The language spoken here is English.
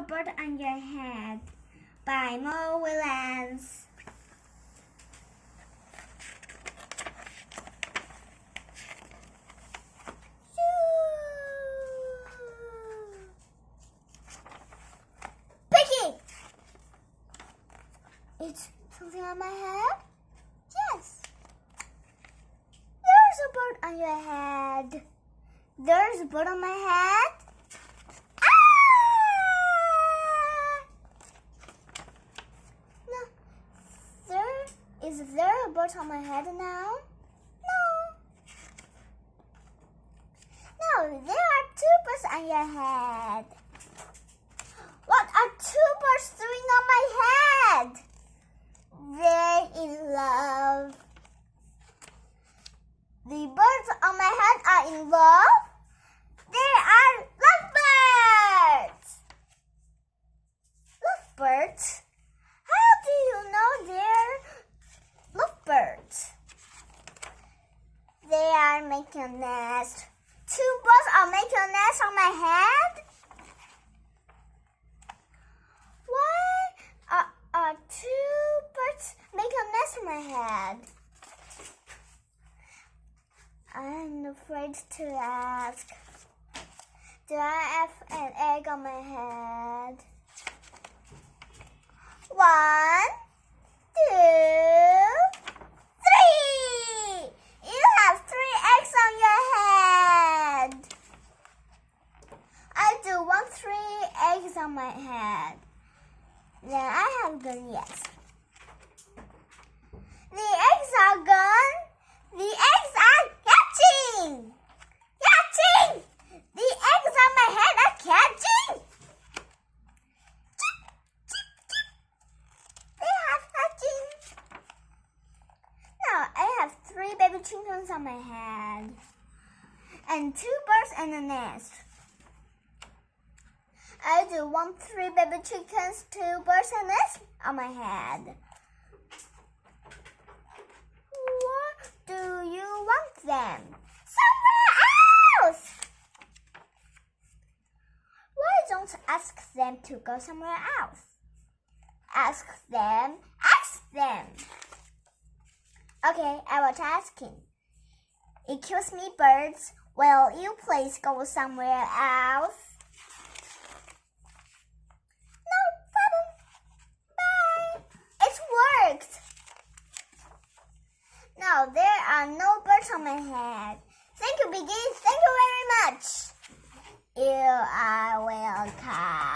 Bird on Your Head by Mo Willems. Picky! It's something on my head? Yes. There's a bird on your head. There's a bird on my head. Is there a bird on my head now? No, there are two birds on your head. What are two birds doing on my head? They're in love. The birds on my head are in love. They are lovebirds. Lovebirds? How do you know they're lovebirds? They are making a nest. Two birds are making a nest on my head? Why are two birds making a nest on my head? I'm afraid to ask. Do I have an egg on my head? 1, 2, 3! You have 3 eggs on your head. I do want 3 eggs on my head. Then I have gone, yes. The eggs are gone. The eggs are hatching. Hatching! The eggs on my head are hatching. They have hatching. Now I have 3 baby chickens on my head. And 2 birds and a nest. I do want 3 baby chickens, 2 birds and a nest on my head. Where do you want them? Somewhere else! Why don't you ask them to go somewhere else? Ask them. Okay, I will try asking. Excuse me, birds. Will you please go somewhere else? No problem. Bye. It worked. Now there are no birds on my head. Thank you, Biggie. Thank you very much. You are welcome.